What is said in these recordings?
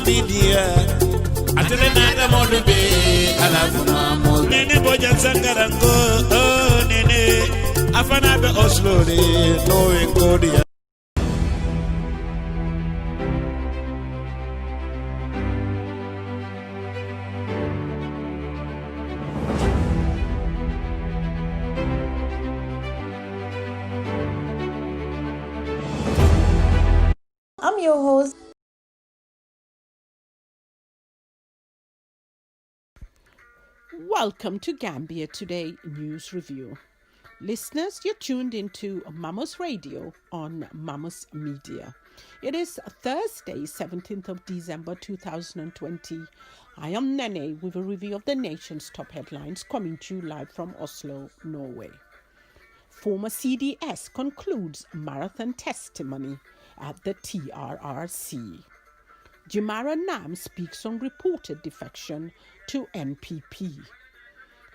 Media, Atelena Modubi, Alafuna, Nene Bojan Sangarango, oh Nene, Afanabe Oslo, no Encodia. I'm your host. Welcome to Gambia Today News Review. Listeners, you're tuned into Mamos Radio on Mamos Media. It is Thursday, 17th of December 2020. I am Nene with a review of the nation's top headlines coming to you live from Oslo, Norway. Former CDS concludes marathon testimony at the TRRC. Jimara Nam speaks on reported defection to NPP.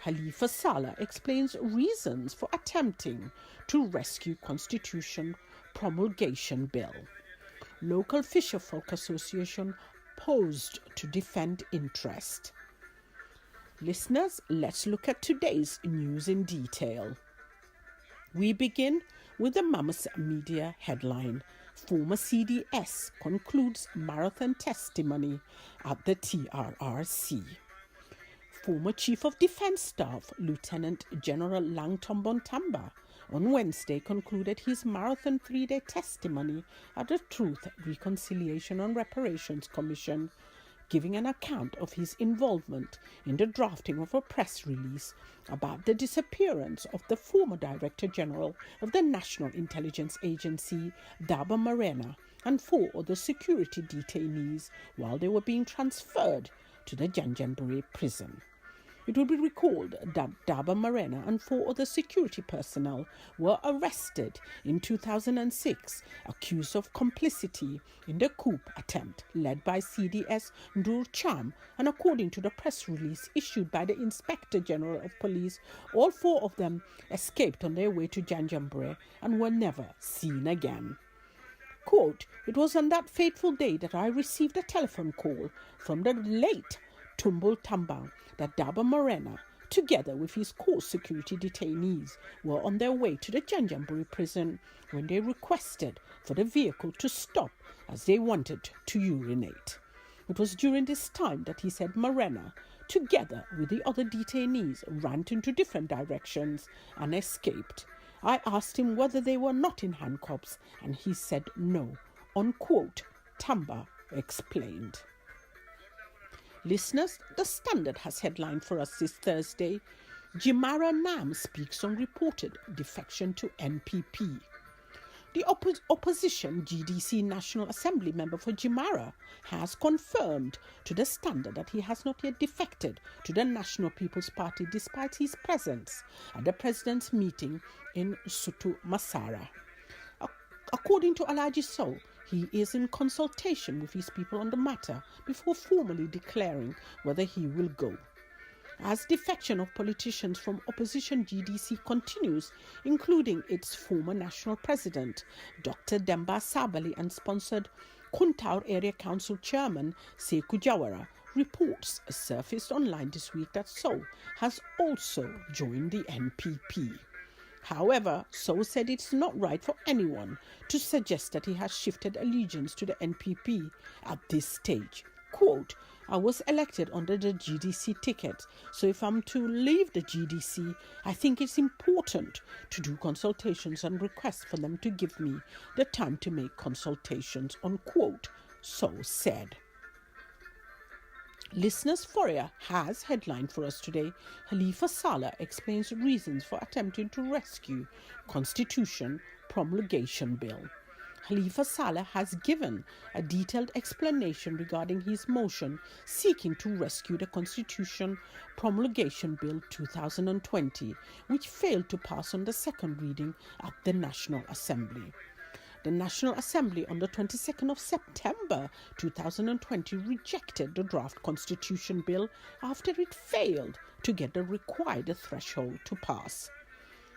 Khalifa Saleh explains reasons for attempting to rescue Constitution promulgation bill. Local Fisherfolk Association posed to defend interest. Listeners, let's look at today's news in detail. We begin with the Mamos Media headline. Former CDS concludes marathon testimony at the TRRC. Former Chief of Defence Staff, Lieutenant General Langton Bontamba, on Wednesday concluded his marathon 3-day testimony at the Truth, Reconciliation and Reparations Commission, giving an account of his involvement in the drafting of a press release about the disappearance of the former Director General of the National Intelligence Agency, Daba Marena, and 4 other security detainees while they were being transferred to the Janjanbureh prison. It will be recalled that Daba Marena and 4 other security personnel were arrested in 2006, accused of complicity in the coup attempt led by CDS Ndur Cham, and according to the press release issued by the Inspector General of Police, all 4 of them escaped on their way to Janjanbureh and were never seen again. Quote, "It was on that fateful day that I received a telephone call from the late Tumbul Tambang that Daba Marena, together with his core security detainees, were on their way to the Janjanbureh prison when they requested for the vehicle to stop as they wanted to urinate. It was during this time that he said Marena, together with the other detainees, ran into different directions and escaped. I asked him whether they were not in handcuffs and he said no." Unquote, Tamba explained. Listeners, The Standard has headline for us this Thursday. Jimara Nam speaks on reported defection to NPP. The opposition GDC National Assembly member for Jimara has confirmed to The Standard that he has not yet defected to the National People's Party despite his presence at the president's meeting in Sutu Masara. According to Alaji Sow, he is in consultation with his people on the matter before formally declaring whether he will go. As defection of politicians from opposition GDC continues, including its former national president, Dr. Demba Sabali, and sponsored Kuntaur Area Council Chairman Sekou Jawara, reports surfaced online this week that Sow has also joined the NPP. However, Sow said it's not right for anyone to suggest that he has shifted allegiance to the NPP at this stage. Quote, "I was elected under the GDC ticket, so if I'm to leave the GDC, I think it's important to do consultations and request for them to give me the time to make consultations," unquote, Sow said. Listeners Foria has headline for us today. Khalifa Saleh explains reasons for attempting to rescue Constitution Promulgation Bill. Khalifa Saleh has given a detailed explanation regarding his motion seeking to rescue the Constitution Promulgation Bill 2020, which failed to pass on the second reading at the National Assembly. The National Assembly on the 22nd of September 2020 rejected the draft constitution bill after it failed to get the required threshold to pass.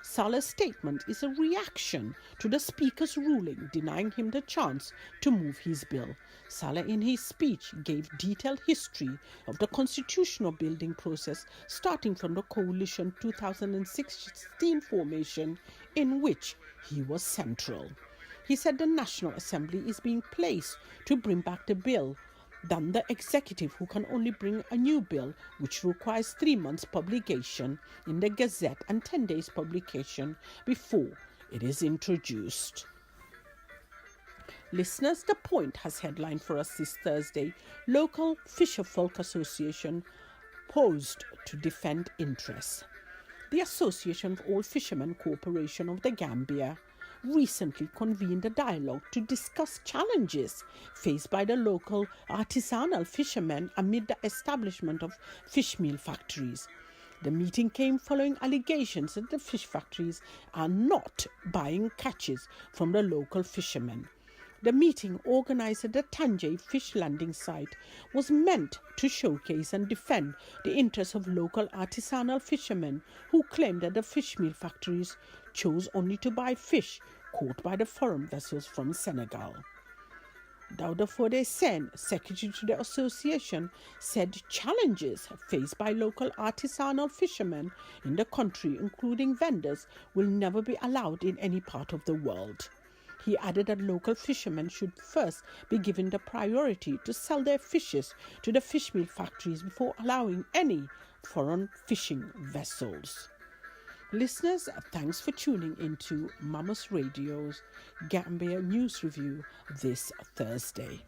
Saleh's statement is a reaction to the Speaker's ruling denying him the chance to move his bill. Saleh in his speech gave detailed history of the constitutional building process starting from the coalition 2016 formation in which he was central. He said the National Assembly is being placed to bring back the bill than the executive, who can only bring a new bill which requires 3 months publication in the Gazette and 10 days publication before it is introduced. Listeners, The Point has headline for us this Thursday. Local Fisherfolk Association posed to defend interests. The Association of All Fishermen Corporation of the Gambia recently convened a dialogue to discuss challenges faced by the local artisanal fishermen amid the establishment of fish meal factories. The meeting came following allegations that the fish factories are not buying catches from the local fishermen. The meeting, organised at the Tanjay fish landing site, was meant to showcase and defend the interests of local artisanal fishermen who claimed that the fish meal factories chose only to buy fish caught by the foreign vessels from Senegal. Dauda Fode Sen, secretary to the association, said challenges faced by local artisanal fishermen in the country, including vendors, will never be allowed in any part of the world. He added that local fishermen should first be given the priority to sell their fishes to the fish meal factories before allowing any foreign fishing vessels. Listeners, thanks for tuning into Mamos Radio's Gambia News Review this Thursday.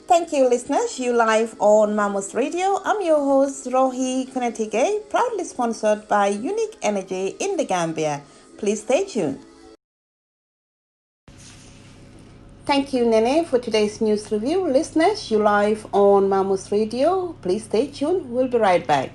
Thank you, listeners. You live on Mamos Radio. I'm your host, Rohi Konetige, proudly sponsored by Unique Energy in the Gambia. Please stay tuned. Thank you, Nene, for today's news review. Listeners, you live on Mamos Radio. Please stay tuned. We'll be right back.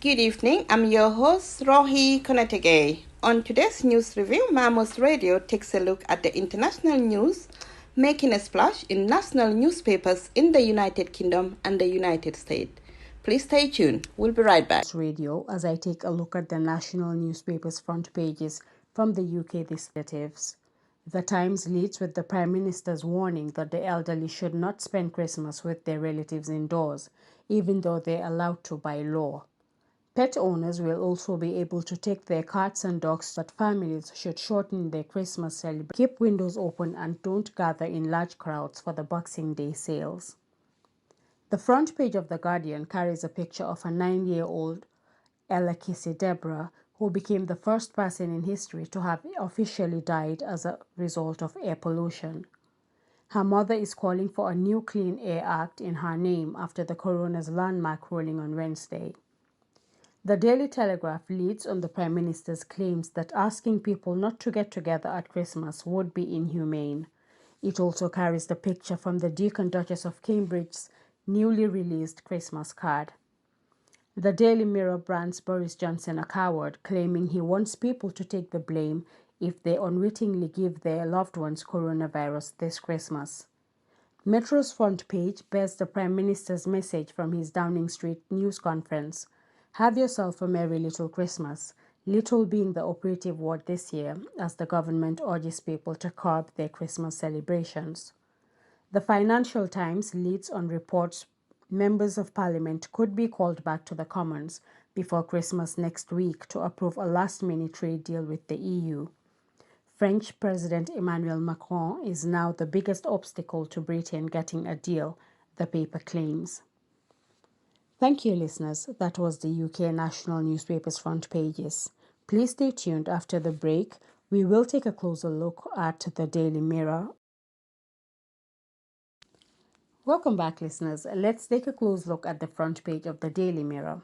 Good evening. I'm your host, Rohi Konetige. On today's news review, Mamos Radio takes a look at the international news making a splash in national newspapers in the United Kingdom and the United States. Please stay tuned. We'll be right back. Radio as I take a look at the national newspapers' front pages from the UK this natives. The Times leads with the Prime Minister's warning that the elderly should not spend Christmas with their relatives indoors, even though they're allowed to by law. Pet owners will also be able to take their cats and dogs, but families should shorten their Christmas celebration. Keep windows open and don't gather in large crowds for the Boxing Day sales. The front page of The Guardian carries a picture of a 9-year-old Ella Kissy Deborah, who became the first person in history to have officially died as a result of air pollution. Her mother is calling for a new Clean Air Act in her name after the coroner's landmark ruling on Wednesday. The Daily Telegraph leads on the Prime Minister's claims that asking people not to get together at Christmas would be inhumane. It also carries the picture from the Duke and Duchess of Cambridge's newly released Christmas card. The Daily Mirror brands Boris Johnson a coward, claiming he wants people to take the blame if they unwittingly give their loved ones coronavirus this Christmas. Metro's front page bears the Prime Minister's message from his Downing Street news conference. Have yourself a merry little Christmas, little being the operative word this year, as the government urges people to curb their Christmas celebrations. The Financial Times leads on reports members of Parliament could be called back to the Commons before Christmas next week to approve a last-minute trade deal with the EU. French President Emmanuel Macron is now the biggest obstacle to Britain getting a deal, the paper claims. Thank you, listeners. That was the UK national newspaper's front pages. Please stay tuned after the break. We will take a closer look at the Daily Mirror. Welcome back, listeners. Let's take a close look at the front page of the Daily Mirror.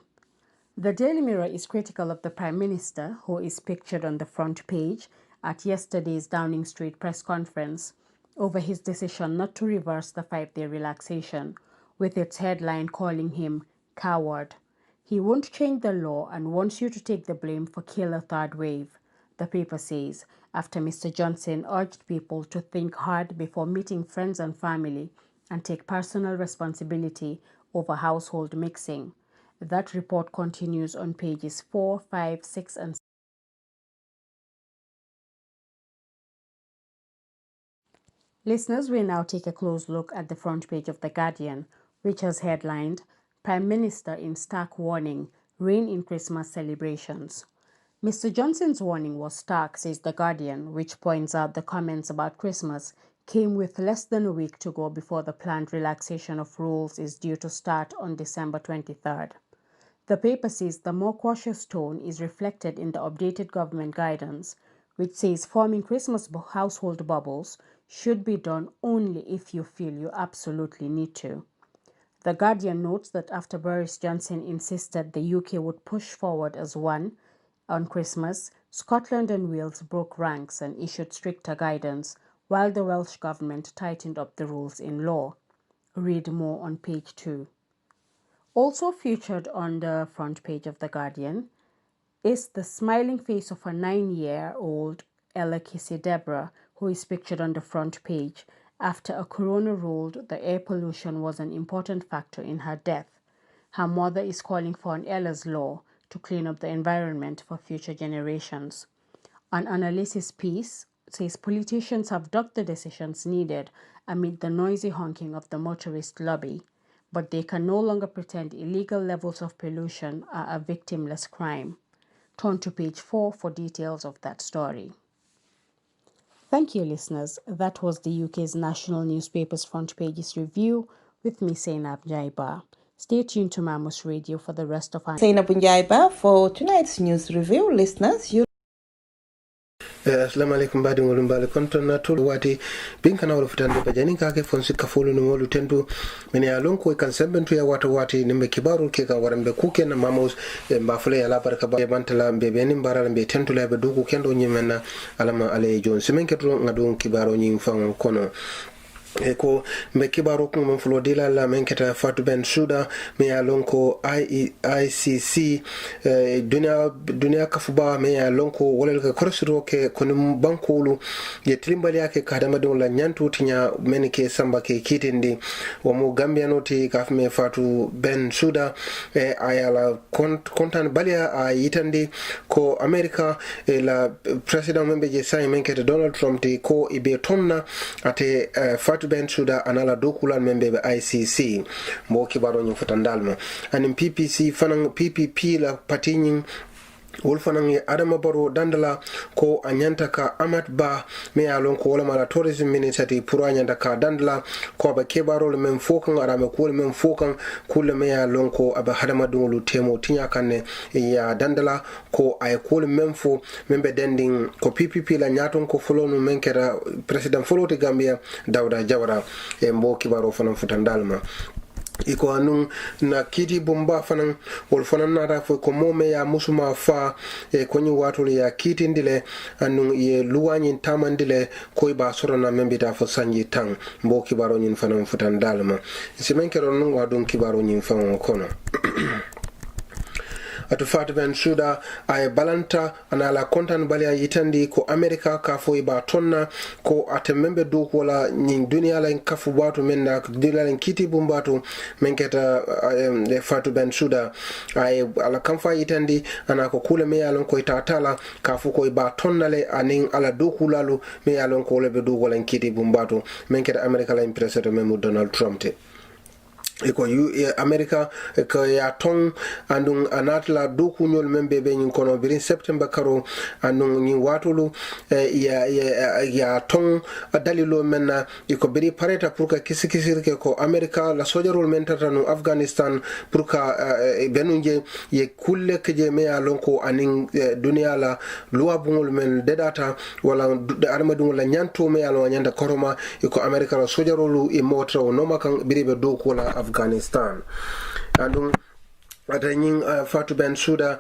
The Daily Mirror is critical of the Prime Minister, who is pictured on the front page at yesterday's Downing Street press conference over his decision not to reverse the 5-day relaxation, with its headline calling him coward. He won't change the law and wants you to take the blame for killer third wave, the paper says, after Mr. Johnson urged people to think hard before meeting friends and family and take personal responsibility over household mixing. That report continues on pages 4, 5, 6, and 7. Listeners, we now take a close look at the front page of The Guardian, which has headlined, Prime Minister in stark warning, rain in Christmas celebrations. Mr. Johnson's warning was stark, says The Guardian, which points out the comments about Christmas came with less than a week to go before the planned relaxation of rules is due to start on December 23rd. The paper says the more cautious tone is reflected in the updated government guidance, which says forming Christmas household bubbles should be done only if you feel you absolutely need to. The Guardian notes that after Boris Johnson insisted the UK would push forward as one on Christmas, Scotland and Wales broke ranks and issued stricter guidance, while the Welsh government tightened up the rules in law. Read more on page 2. Also featured on the front page of The Guardian is the smiling face of a 9-year-old Ella Kissy Deborah, who is pictured on the front page after a coroner ruled the air pollution was an important factor in her death. Her mother is calling for an Ella's Law to clean up the environment for future generations. An analysis piece says politicians have ducked the decisions needed amid the noisy honking of the motorist lobby, but they can no longer pretend illegal levels of pollution are a victimless crime. Turn to page 4 for details of that story. Thank you, listeners. That was the UK's national newspaper's front pages review with me, Zainab Jaiba. Stay tuned to Mamos Radio for the rest of our... Zainab Jaiba for tonight's news review. Listeners, you... Assalamu alaikum badi ngolum bale konton na tulu wati binka na wala futande bajani kake fonsi kafulu ni wolu tendu meni alonko ikan sembentu ya wati nimbe kibaru keka warambe kuke na mamos mbafule ya labaraka ba bantala mbebeni mbara mbe tentu la bedugu kendo nyimena alama ale jon semenketro ngadon kibaru nyimfang kono ko mbe kibaro ko mon fulo dila la men keta Fatou Bensouda me ya lonko ICC dunia kafuba me ya lonko wolel ka korsiro ke kono bankulu ye tilimbali yake kadama don la nyantu tinya men ke samba ke kitindi wo mo Gambia noti kaf me Fatou Bensouda ayala kontan balia a yitandi ko America la president membe je sai men keta Donald Trump ti ko ibe tonna ate Fatou Bensouda anala dokulan membe be ICC mo kibaro nyu futandalma anim PPP la patinyin wolfanang Adama Barrow dandala ko anyanta ka Amat Bah me alon ko wala mala tourism ministry pour anyanta ka dandala ko ba kebaro le men fokan arame ko le men fokan kule me alon ko aba hadama dungulu temo tinya kanne ya dandala ko ay ko le men fo membe dending ko PPP la nyaton ko folonu men kera president foloti Gambia Dawda Jawara e mbo kibaro fanan futandalma iko anun na kiti bomba fanan wol fanan nata fo ko mome ya musuma fa ko ni watole ya kiti ndile anun ye luwanyi tamandile ko ba sorona membita fo sanji tan mbo kibaro nyin fanan futan dalma simen kero nun wadun kibaro nyin fan kono atu Fatou Bensouda ay balanta anala kontan balia yitandi ko America ka fo iba tonna ko atemembe do ko la nyin dunia la kafu batu menna dila len kiti bumbatu menketa Fatou Bensouda ay ala kamfa yitandi anako kule me yalon ko itatala ka fo ko iba tonna le anin ala do kulalu me yalon ko le be do ko len kiti bumbatu menketa America la impresato memu Donald Trump te iko america ko ya ton andun anatla dokuñol men be ñin kono birin september karo andun ñin watulu ya ton dalilo men iko biri pareta pour ka kisikisirke ko america la sojarol men tata no afghanistan pour ka benunje ye kulle keje me ya lonko anin dunia la loi bungol men dedata wala armadun la nyanto me ya lo nyanda koroma iko america la sojarolu e motro no makan biri be doku la Afghanistan andum ata ñing Fatou Bensouda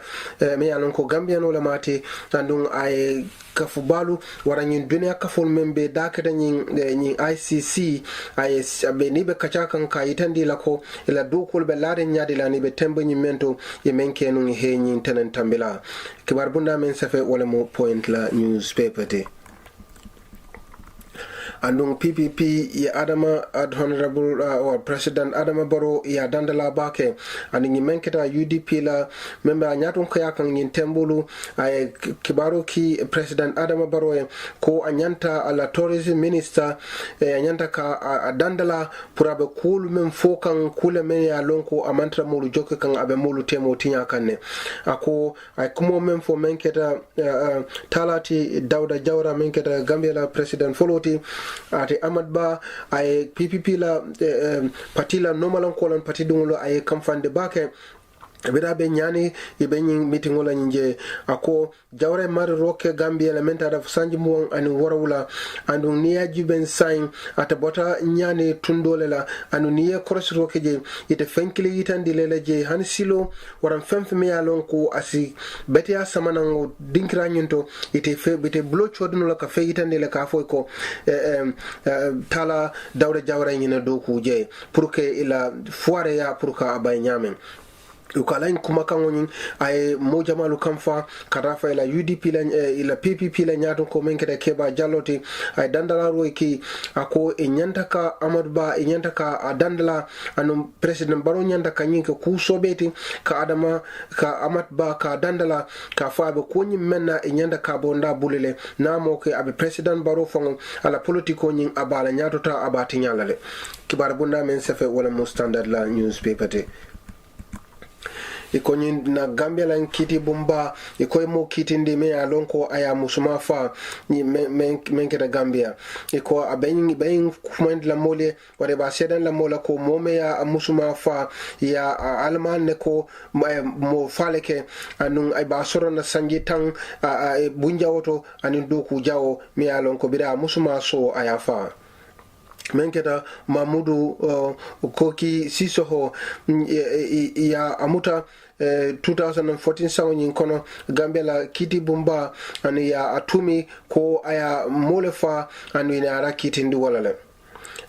me yalon ko Gambia no la mati andum ay kafu balu wara ñin dunia kafol membe dakata ñin ICC ay be ni be kacha kan ka yitandi la ko ila dokol be laade nyaade la ni be tembe ñi mento ye menke no he ñin tenen tambila kibar bunda men safe wala mo point la newspaper te andung PPP ya Adama Honorable or President Adama Barrow ya dandala bake andingi menketa UDP la member anyatun kaya kan yin tembulu ay kibaro ki President Adama Barrow ko anyanta ala tourism minister anyanta ka dandala purabe kul men fokan kule men ya lonko amantra mulu joke kan abe mulu temo tinya kanne ako ay kumo men fo menketa talati Dawda Jawra menketa Gambia la President Foloti ate Ahmad Ba ay PPP la patila normalan kolon pati dungolo ay kamfande bake bira be nyani ibe nyin meeting wala nje ako Jawre mar roke Gambia la menta da sanji mo ani warawula andu niya juben sign ata bota nyani tundole la anu niya cross roke je ite fenkili yitandi lele je han silo waram femfeme ya lon ko asi betia samanango dinkra nyinto ite blo chodno la ka fe yitandi le ka foy ko tala Dawda Jawre nyina do ku je pour que ila foire ya pour ka abay nyamen ukalain kuma kanwonin ay mo jamalu kamfa karafa ila UDP la ila PPP la nyato ko menkede keba jaloti ay dandala roki ako e nyantaka Amadou Ba e nyantaka dandala anu President Barrow nyantaka nyinka ku sobeti ka Adama ka Amadou Ba ka dandala ka faabe ko nyi menna e nyantaka bonda bulele namo ke abe President Barrow fongo ala politiko nyin abala nyato ta abati nyalale kibar bunda men sefe wala mo standard la newspaper te iko na Gambia lan kiti bumba iko mo kiti ndime ya lonko aya musuma fa ni menke da Gambia iko aben kument la mole wale ba sedan la mola ko mome ya musuma fa ya alman ne ko mo faleke anun ay ba soro na sangi tan bunja woto anin doku jawo mi ya lonko bida musuma so aya fa menketa Mamudu Koki Sisoho ya amuta 2014 sawin kono Gambia la kiti bumba ani ya atumi ko aya molefa ani na ara kiti ndi walale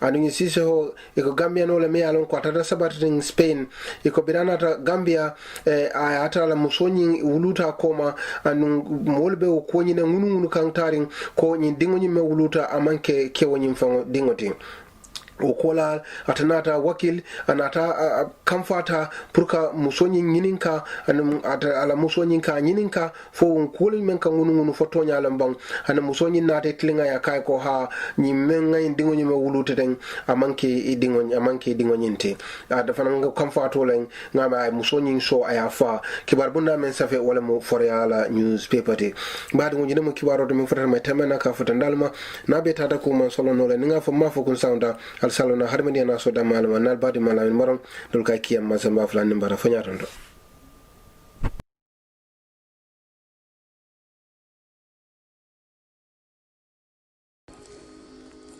anu Sisoho iko Gambia no le mealon ko tata sabatin Spain iko birana ta Gambia ata la musonyi wuluta koma anu molbe ko nyine ngunu kan tarin ko nyi dingo nyi me wuluta amanke kewonyi fango dingoti okola atanata wakil anata kamfata purka musonyi nyininka ala musonyi ka nyininka fo kulin men kan ngunu fotonya lambang ana musonyi nate tlinga ya kai ko ha nyimenga indingo nyime wulute den amanke dingo nyinte ada fananga kamfato len ngama ay musonyi so ayafa kibar bunda men safe wala mo foryala newspaper te baadu ngine mo kibaro to mi fotata mai temena ka fotandalma nabe tata ko man solo no le nga fo mafo kun sounda salona harmani na so da malama nal badi malamin maron dul ka kiyam masamba fulani bara fanyatondo.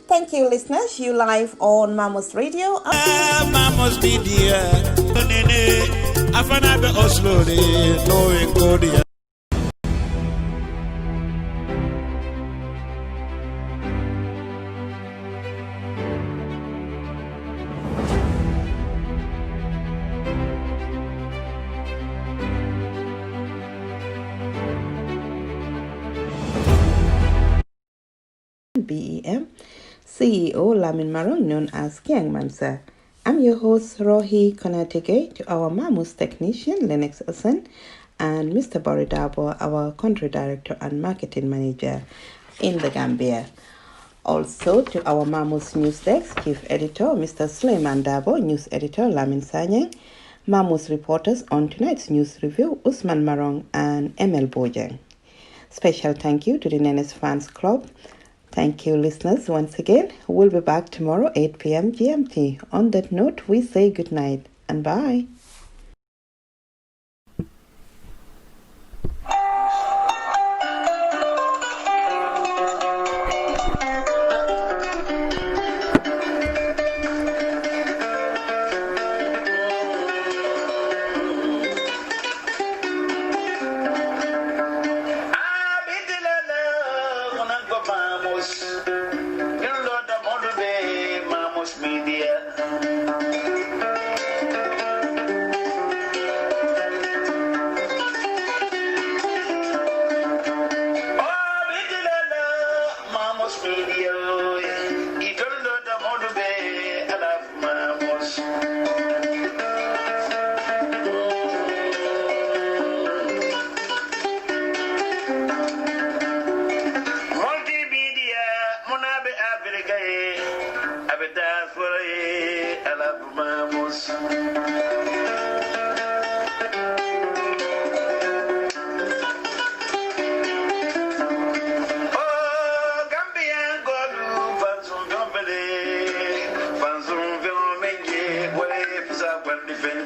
Thank you, listeners. You live on Mamos Radio. Mamos Media. Afana be Oslo no encodia. BEM, CEO Lamin Maron, known as Kiang Mansa. I'm your host, Rohi Konatege, to our Mamos technician, Lennox Hassan, and Mr. Boridabo, our country director and marketing manager in the Gambia. Also to our Mamos News Desk, Chief Editor Mr. Suleiman Dabo, News Editor Lamin Sanyang, Mamos reporters on tonight's news review, Usman Marong and Emel Bojang. Special thank you to the Nenes Fans Club. Thank you, listeners, once again. We'll be back tomorrow, 8 p.m. GMT. On that note, we say good night and bye. Defend